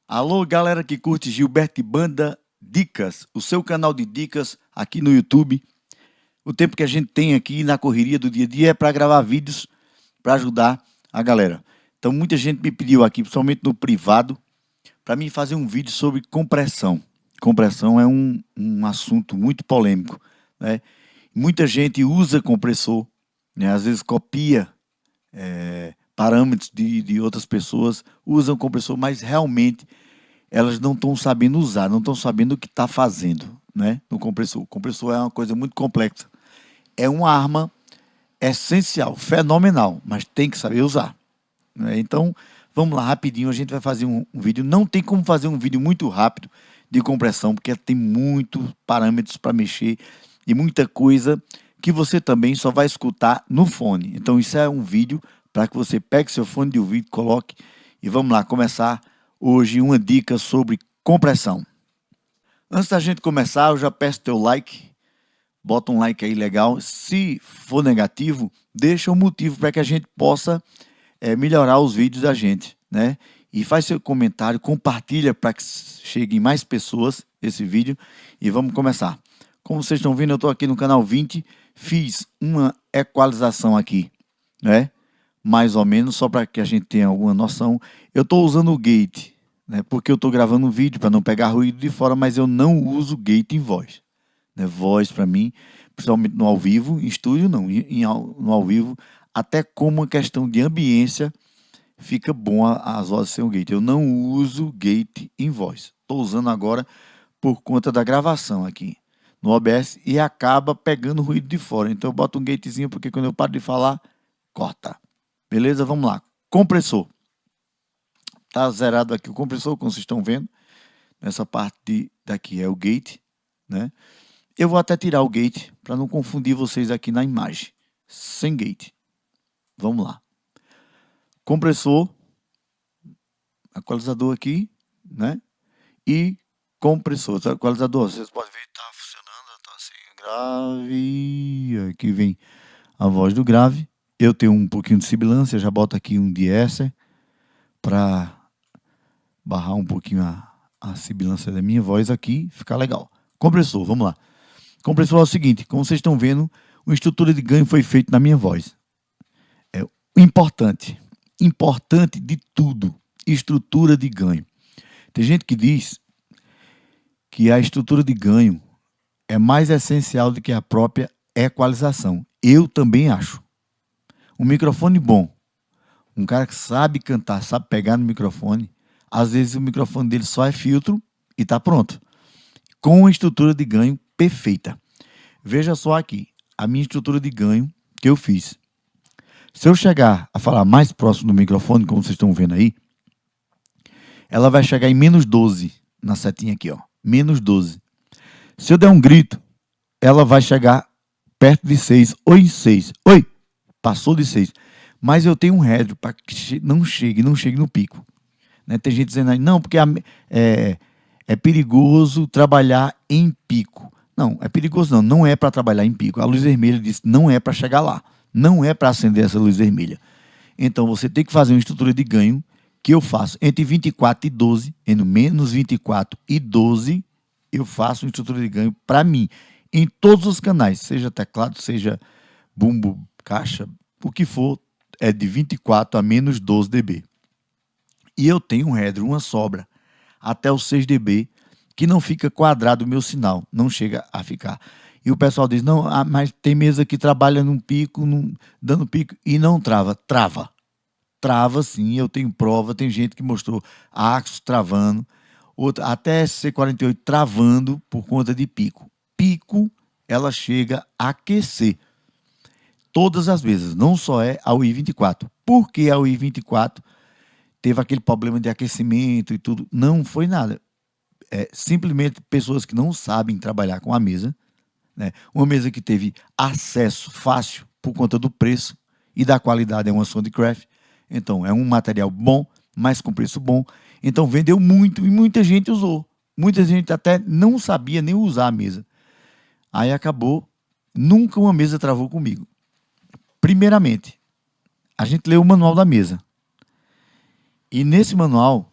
Alô, galera que curte Gilberto e Banda Dicas, o seu canal de dicas aqui no YouTube. O tempo que a gente tem aqui na correria do dia a dia é para gravar vídeos para ajudar a galera. Então, muita gente me pediu aqui, principalmente no privado, para mim fazer um vídeo sobre compressão. Compressão é um assunto muito polêmico, né? Muita gente usa compressor, né? Às vezes copia parâmetros de outras pessoas, usam compressor, mas realmente elas não estão sabendo usar, não estão sabendo o que está fazendo, né, no compressor. O compressor é uma coisa muito complexa. É uma arma essencial, fenomenal, mas tem que saber usar, né? Então, vamos lá, rapidinho, a gente vai fazer um vídeo. Não tem como fazer um vídeo muito rápido de compressão, porque tem muitos parâmetros para mexer e muita coisa que você também só vai escutar no fone. Então, isso é um vídeo para que você pegue seu fone de ouvido, coloque e vamos lá começar hoje uma dica sobre compressão. Antes da gente começar, eu já peço teu like, bota um like aí legal. Se for negativo, deixa um motivo para que a gente possa melhorar os vídeos da gente, né? E faz seu comentário, compartilha para que cheguem mais pessoas esse vídeo e vamos começar. Como vocês estão vendo, eu estou aqui no canal 20, fiz uma equalização aqui, né? Mais ou menos, só para que a gente tenha alguma noção. Eu estou usando o gate, né? Porque eu estou gravando um vídeo para não pegar ruído de fora, mas eu não uso gate em voz, né? Voz para mim, principalmente no ao vivo, em estúdio não, no ao vivo, até como uma questão de ambiência, fica bom as vozes sem o gate. Eu não uso gate em voz. Estou usando agora por conta da gravação aqui no OBS e acaba pegando ruído de fora. Então eu boto um gatezinho porque quando eu paro de falar, corta. Beleza? Vamos lá. Compressor. Tá zerado aqui o compressor, como vocês estão vendo. Nessa parte daqui é o gate, né? Eu vou até tirar o gate para não confundir vocês aqui na imagem. Sem gate. Vamos lá. Compressor, equalizador aqui, né? E compressor. O equalizador, vocês podem ver, tá funcionando, tá assim, grave. Aqui vem a voz do grave. Eu tenho um pouquinho de sibilância, já boto aqui um de-esser para barrar um pouquinho a sibilância da minha voz aqui, ficar legal. Compressor, vamos lá. Compressor é o seguinte, como vocês estão vendo, uma estrutura de ganho foi feita na minha voz. É importante de tudo, estrutura de ganho. Tem gente que diz que a estrutura de ganho é mais essencial do que a própria equalização. Eu também acho. Um microfone bom, um cara que sabe cantar, sabe pegar no microfone, às vezes o microfone dele só é filtro e está pronto. Com uma estrutura de ganho perfeita. Veja só aqui, a minha estrutura de ganho que eu fiz. Se eu chegar a falar mais próximo do microfone, como vocês estão vendo aí, ela vai chegar em menos 12 na setinha aqui, ó. Menos 12. Se eu der um grito, ela vai chegar perto de 6 ou em 6. Oi! Passou de 6. Mas eu tenho um head para que não chegue no pico. Né? Tem gente dizendo aí, não, porque é perigoso trabalhar em pico. Não, é perigoso não é para trabalhar em pico. A luz vermelha disse, não é para chegar lá. Não é para acender essa luz vermelha. Então você tem que fazer uma estrutura de ganho que eu faço entre 24 e 12, entre menos 24 e 12, eu faço uma estrutura de ganho para mim, em todos os canais, seja teclado, seja bumbo, caixa, o que for, é de 24 a menos 12 dB. E eu tenho um header, uma sobra, até os 6 dB, que não fica quadrado o meu sinal, não chega a ficar. E o pessoal diz, não, mas tem mesa que trabalha num pico, dando pico, e não trava. Trava. Trava sim, eu tenho prova, tem gente que mostrou a Axis travando, outra, até SC48 travando por conta de pico. Pico, ela chega a aquecer. Todas as vezes, não só é a UI24. Por que a UI24 teve aquele problema de aquecimento e tudo? Não foi nada. É simplesmente pessoas que não sabem trabalhar com a mesa, né? Uma mesa que teve acesso fácil por conta do preço e da qualidade, é uma Soundcraft. Então, é um material bom, mas com preço bom. Então, vendeu muito e muita gente usou. Muita gente até não sabia nem usar a mesa. Aí acabou, nunca uma mesa travou comigo. Primeiramente, a gente leu o manual da mesa. E nesse manual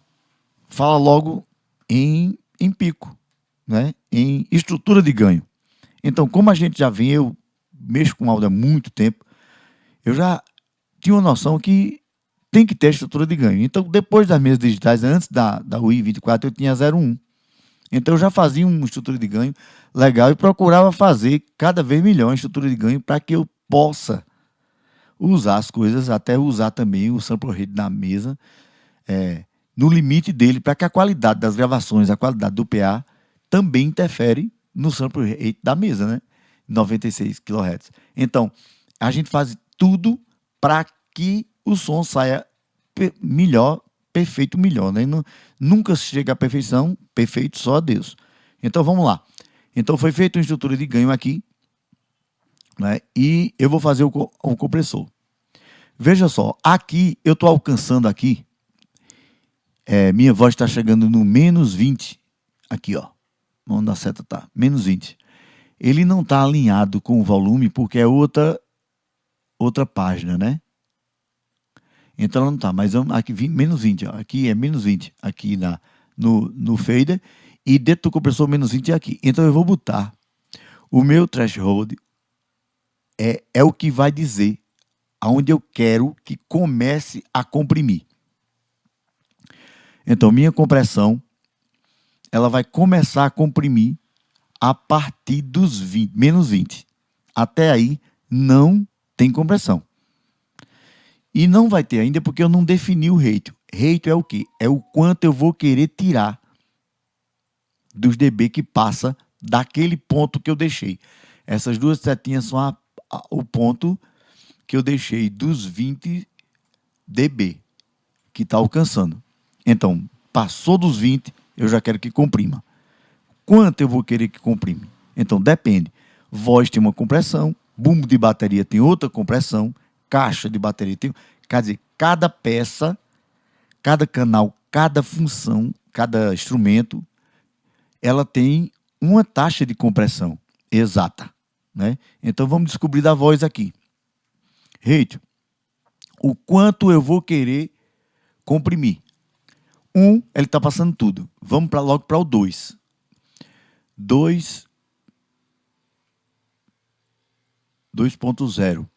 fala logo em pico, né? Em estrutura de ganho. Então, como a gente já vem, eu mexo com áudio há muito tempo, eu já tinha uma noção que tem que ter estrutura de ganho. Então, depois das mesas digitais, antes da UI 24, eu tinha 01. Então, eu já fazia uma estrutura de ganho legal e procurava fazer cada vez melhor uma estrutura de ganho para que eu possa usar as coisas, até usar também o sample rate na mesa, no limite dele, para que a qualidade das gravações, a qualidade do PA, também interfere no sample rate da mesa, né? 96 kHz. Então, a gente faz tudo para que o som saia melhor, perfeito melhor, né? Nunca se chega à perfeição, perfeito só a Deus. Então, vamos lá. Então, foi feita uma estrutura de ganho aqui, né? E eu vou fazer o compressor. Veja só, aqui eu estou alcançando aqui, minha voz está chegando no menos 20, aqui ó, onde a seta está, menos 20. Ele não está alinhado com o volume porque é outra página, né? Então não está, mas aqui menos 20, ó, aqui é menos 20, aqui no fader, e dentro do compressor menos 20 é aqui. Então eu vou botar o meu threshold, é o que vai dizer aonde eu quero que comece a comprimir. Então, minha compressão, ela vai começar a comprimir a partir dos 20, menos 20. Até aí, não tem compressão. E não vai ter ainda porque eu não defini o rate. Rate é o quê? É o quanto eu vou querer tirar dos dB que passa daquele ponto que eu deixei. Essas duas setinhas são o ponto que eu deixei dos 20 dB que está alcançando. Então, passou dos 20, eu já quero que comprima. Quanto eu vou querer que comprime? Então, depende. Voz tem uma compressão, bumbo de bateria tem outra compressão, caixa de bateria tem... Quer dizer, cada peça, cada canal, cada função, cada instrumento, ela tem uma taxa de compressão exata, né? Então, vamos descobrir da voz aqui. Rate, o quanto eu vou querer comprimir. Ele está passando tudo. Vamos logo para o 2. 2.0.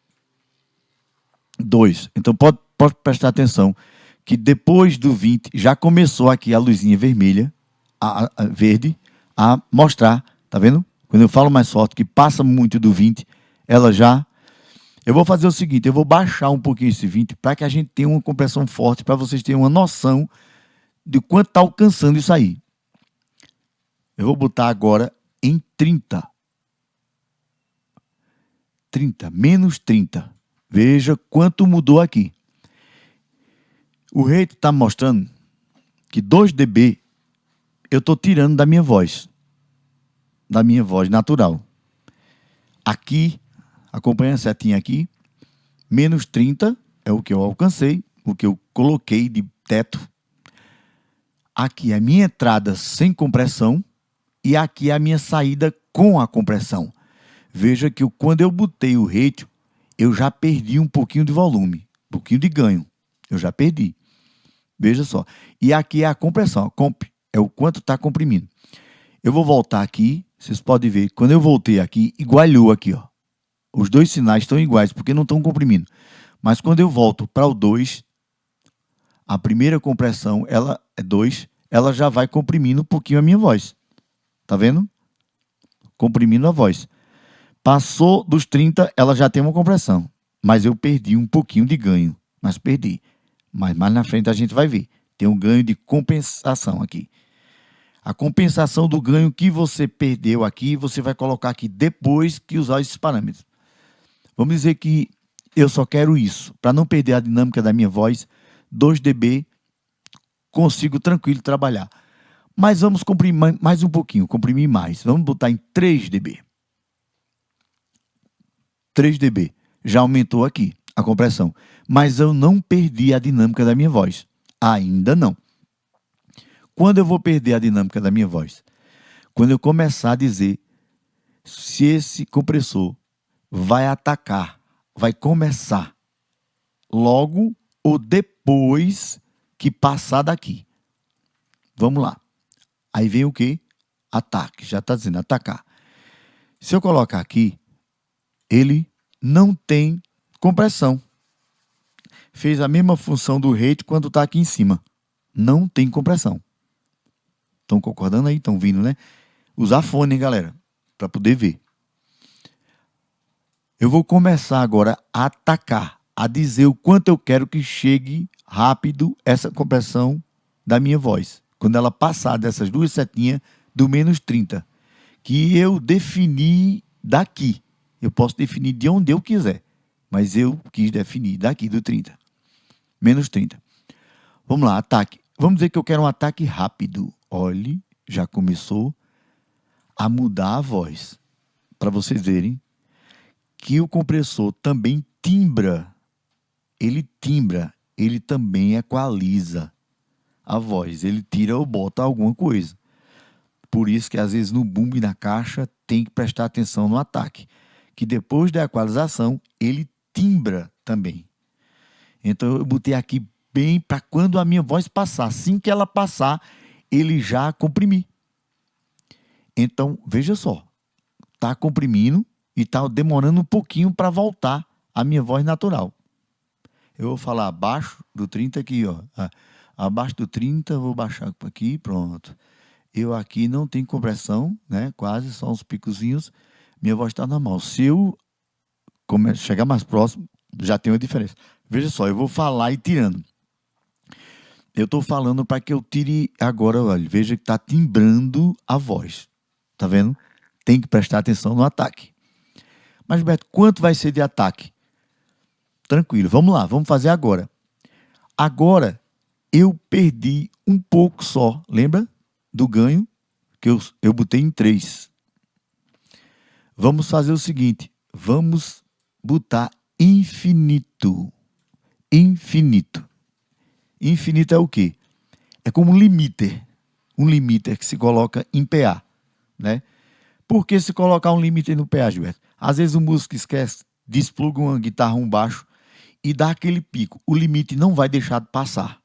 2. Então pode prestar atenção que depois do 20 já começou aqui a luzinha vermelha, a verde, a mostrar. Tá vendo? Quando eu falo mais forte, que passa muito do 20, ela já... Eu vou fazer o seguinte, eu vou baixar um pouquinho esse 20 para que a gente tenha uma compressão forte, para vocês terem uma noção de quanto está alcançando isso aí. Eu vou botar agora em 30. 30, menos 30. Veja quanto mudou aqui. O rate está mostrando que 2 dB eu estou tirando da minha voz natural. Aqui, acompanha a setinha aqui, menos 30 é o que eu alcancei, o que eu coloquei de teto. Aqui é a minha entrada sem compressão e aqui é a minha saída com a compressão. Veja que quando eu botei o rate, eu já perdi um pouquinho de volume, um pouquinho de ganho. Eu já perdi. Veja só. E aqui é a compressão. Comp é o quanto está comprimindo. Eu vou voltar aqui. Vocês podem ver. Quando eu voltei aqui, igualou aqui, ó. Os dois sinais estão iguais, porque não estão comprimindo. Mas quando eu volto para o 2, a primeira compressão, ela é 2, ela já vai comprimindo um pouquinho a minha voz. Tá vendo? Comprimindo a voz. Passou dos 30, ela já tem uma compressão. Mas eu perdi um pouquinho de ganho. Mas perdi. Mas mais na frente a gente vai ver. Tem um ganho de compensação aqui. A compensação do ganho que você perdeu aqui, você vai colocar aqui depois que usar esses parâmetros. Vamos dizer que eu só quero isso. Para não perder a dinâmica da minha voz, 2 dB, consigo tranquilo trabalhar. Mas vamos comprimir mais um pouquinho, comprimir mais. Vamos botar em 3 dB. 3 dB. Já aumentou aqui a compressão. Mas eu não perdi a dinâmica da minha voz. Ainda não. Quando eu vou perder a dinâmica da minha voz? Quando eu começar a dizer se esse compressor vai atacar, vai começar logo ou depois que passar daqui. Vamos lá. Aí vem o quê? Ataque. Já está dizendo atacar. Se eu colocar aqui, ele não tem compressão. Fez a mesma função do rate quando está aqui em cima. Não tem compressão. Estão concordando aí? Estão vindo, né? Usar fone, hein, galera? Para poder ver. Eu vou começar agora a atacar, a dizer o quanto eu quero que chegue rápido essa compressão da minha voz. Quando ela passar dessas duas setinhas do menos 30, que eu defini daqui. Eu posso definir de onde eu quiser, mas eu quis definir daqui do 30. Menos 30. Vamos lá, ataque. Vamos dizer que eu quero um ataque rápido. Olhe, já começou a mudar a voz. Para vocês verem que o compressor também timbra. Ele timbra, ele também equaliza a voz. Ele tira ou bota alguma coisa. Por isso que às vezes no boom e na caixa tem que prestar atenção no ataque. Que depois da equalização, ele timbra também. Então eu botei aqui bem para quando a minha voz passar. Assim que ela passar, ele já comprimir. Então, veja só. Está comprimindo e está demorando um pouquinho para voltar a minha voz natural. Eu vou falar abaixo do 30 aqui, ó. Abaixo do 30, vou baixar aqui, pronto. Eu aqui não tenho compressão, né? Quase, só uns picozinhos. Minha voz está normal. Se eu chegar mais próximo, já tem uma diferença. Veja só, eu vou falar e tirando. Eu estou falando para que eu tire agora, olha, veja que está timbrando a voz. Tá vendo? Tem que prestar atenção no ataque. Mas, Beto, quanto vai ser de ataque? Tranquilo, vamos lá, vamos fazer agora. Agora, eu perdi um pouco só, lembra? Do ganho, que eu botei em 3. Vamos fazer o seguinte, vamos botar infinito. Infinito. Infinito é o quê? É como um limiter. Um limiter que se coloca em PA, né? Por que se colocar um limiter no PA, Gilberto? Às vezes o músico esquece, despluga uma guitarra, um baixo e dá aquele pico. O limite não vai deixar de passar.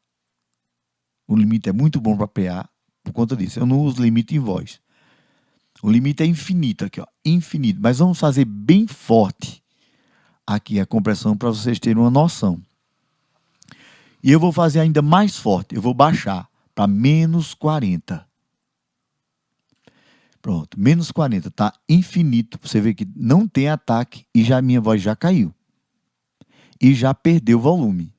O limite é muito bom para PA por conta disso. Eu não uso limite em voz. O limite é infinito aqui, ó, infinito. Mas vamos fazer bem forte aqui a compressão para vocês terem uma noção. E eu vou fazer ainda mais forte. Eu vou baixar para menos 40. Pronto, menos 40, tá infinito. Você vê que não tem ataque e já minha voz já caiu. E já perdeu o volume.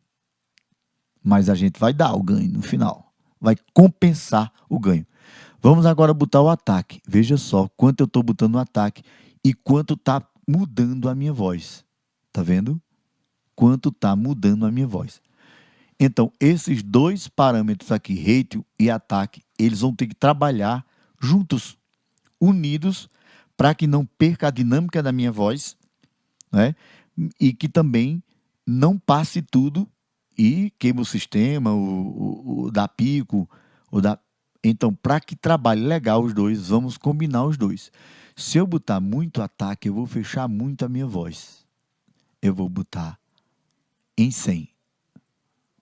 Mas a gente vai dar o ganho no final. Vai compensar o ganho. Vamos agora botar o ataque. Veja só quanto eu estou botando o ataque e quanto está mudando a minha voz. Tá vendo? Quanto está mudando a minha voz. Então, esses dois parâmetros aqui, ratio e ataque, eles vão ter que trabalhar juntos, unidos, para que não perca a dinâmica da minha voz, né? E que também não passe tudo e queima o sistema, o dá pico, Então, para que trabalhe legal os dois, vamos combinar os dois. Se eu botar muito ataque, eu vou fechar muito a minha voz. Eu vou botar em 100.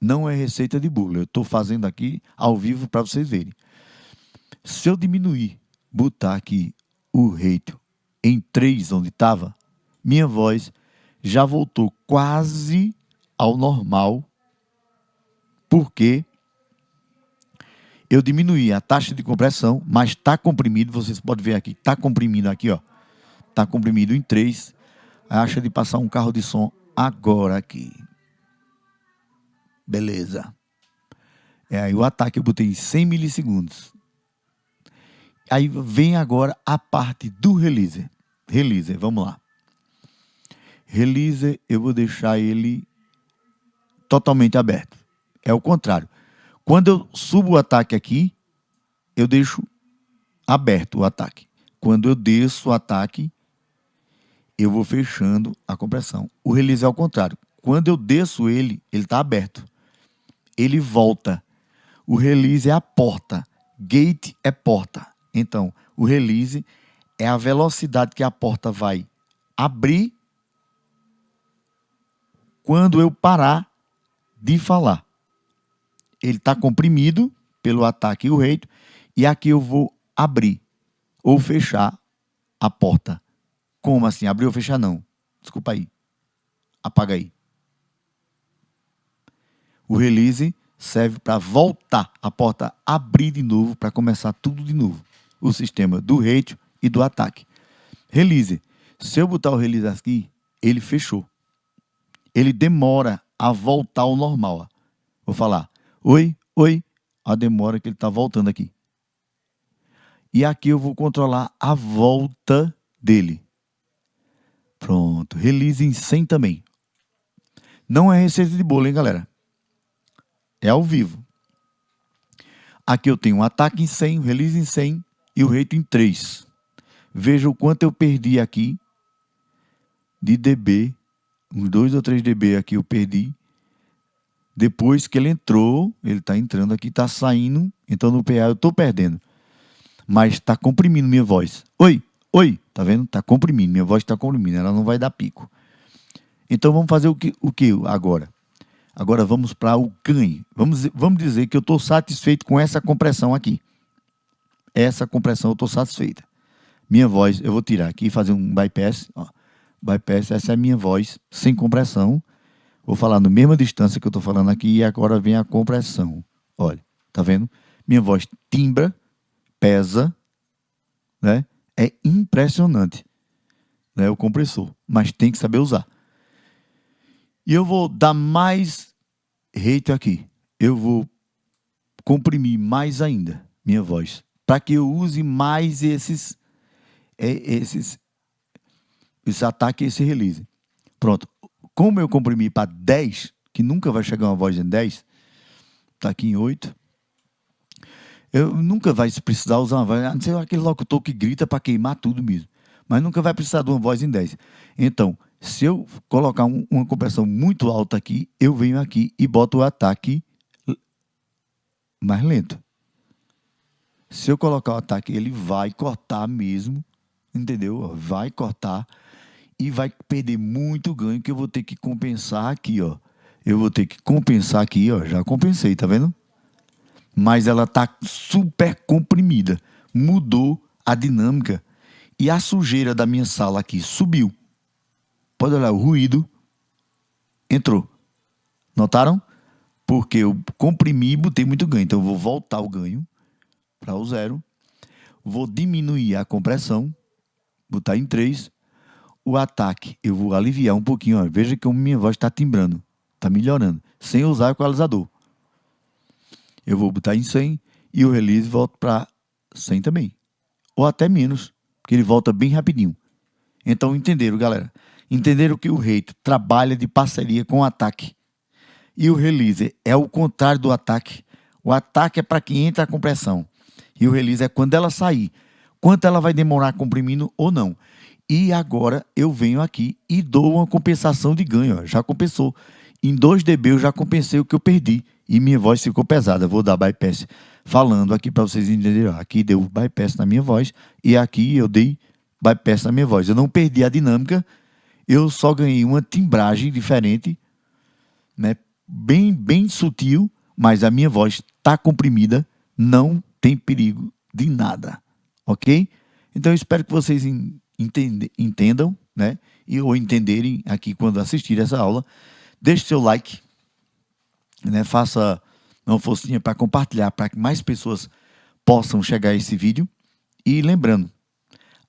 Não é receita de bolo, eu estou fazendo aqui ao vivo para vocês verem. Se eu diminuir, botar aqui o ratio em 3, onde estava, minha voz já voltou quase ao normal, porque eu diminuí a taxa de compressão, mas está comprimido, vocês podem ver aqui, está comprimido aqui, ó. Está comprimido em 3. Acha de passar um carro de som agora aqui. Beleza. Aí o ataque eu botei em 100 milissegundos. Aí vem agora a parte do release. Release, vamos lá. Release, eu vou deixar ele totalmente aberto. É o contrário. Quando eu subo o ataque aqui, eu deixo aberto o ataque. Quando eu desço o ataque, eu vou fechando a compressão. O release é ao contrário. Quando eu desço ele está aberto. Ele volta. O release é a porta. Gate é porta. Então, o release é a velocidade que a porta vai abrir quando eu parar de falar. Ele está comprimido, pelo ataque e o rate, e aqui eu vou abrir ou fechar a porta. Como assim? Abrir ou fechar não. Desculpa aí. Apaga aí. O release serve para voltar a porta, abrir de novo, para começar tudo de novo. O sistema do rate e do ataque. Release. Se eu botar o release aqui, ele fechou. Ele demora a voltar ao normal. Ó. Vou falar, oi, oi, a demora que ele está voltando aqui. E aqui eu vou controlar a volta dele. Pronto, release em 100 também. Não é receita de bolo, hein, galera? É ao vivo. Aqui eu tenho um ataque em 100, release em 100 e o rate em 3. Veja o quanto eu perdi aqui de dB. Uns 2 ou 3 dB aqui eu perdi. Depois que ele entrou, ele está entrando aqui, está saindo. Então no PA eu estou perdendo. Mas está comprimindo minha voz. Oi, oi, tá vendo? Está comprimindo, minha voz está comprimindo, ela não vai dar pico. Então vamos fazer o que agora? Agora vamos para o ganho. Vamos dizer que eu estou satisfeito com essa compressão aqui. Essa compressão eu estou satisfeita. Minha voz, eu vou tirar aqui e fazer um bypass. Ó. Bypass, essa é a minha voz, sem compressão. Vou falar na mesma distância que eu estou falando aqui e agora vem a compressão. Olha, tá vendo? Minha voz timbra, pesa, né? É impressionante, né? O compressor, mas tem que saber usar. E eu vou dar mais rate aqui. Eu vou comprimir mais ainda minha voz, para que eu use mais esse ataque e esse release. Pronto. Como eu comprimi para 10, que nunca vai chegar uma voz em 10, está aqui em 8, eu nunca vai precisar usar uma voz, a não ser aquele locutor que grita para queimar tudo mesmo, mas nunca vai precisar de uma voz em 10. Então, se eu colocar uma compressão muito alta aqui, eu venho aqui e boto o ataque mais lento. Se eu colocar o ataque, ele vai cortar mesmo, entendeu? Vai cortar e vai perder muito ganho que eu vou ter que compensar aqui, ó. Eu vou ter que compensar aqui, ó. Já compensei, tá vendo? Mas ela tá super comprimida. Mudou a dinâmica e a sujeira da minha sala aqui subiu. Pode olhar, o ruído entrou. Notaram? Porque eu comprimi e botei muito ganho. Então eu vou voltar o ganho para o 0. Vou diminuir a compressão, botar em 3. O ataque eu vou aliviar um pouquinho. Ó. Veja que a minha voz está timbrando, está melhorando, sem usar o equalizador. Eu vou botar em 100 e o release volta para 100 também. Ou até menos, porque ele volta bem rapidinho. Então entenderam, galera? Entenderam que o rate trabalha de parceria com o ataque. E o release é o contrário do ataque. O ataque é para quem entra a compressão. E o release é quando ela sair. Quanto ela vai demorar comprimindo ou não. E agora eu venho aqui e dou uma compensação de ganho. Ó. Já compensou. Em 2 dB eu já compensei o que eu perdi. E minha voz ficou pesada. Vou dar bypass falando aqui para vocês entenderem. Ó. Aqui deu bypass na minha voz. E aqui eu dei bypass na minha voz. Eu não perdi a dinâmica. Eu só ganhei uma timbragem diferente. Né? Bem sutil. Mas a minha voz está comprimida. Não tem perigo de nada. Ok? Então eu espero que vocês entendam, né? Ou entenderem aqui quando assistir essa aula. Deixe seu like, né? Faça uma forcinha para compartilhar, para que mais pessoas possam chegar a esse vídeo. E lembrando,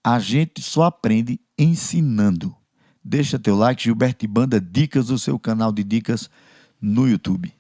a gente só aprende ensinando. Deixa teu like, Gilberto Banda Dicas, o seu canal de dicas no YouTube.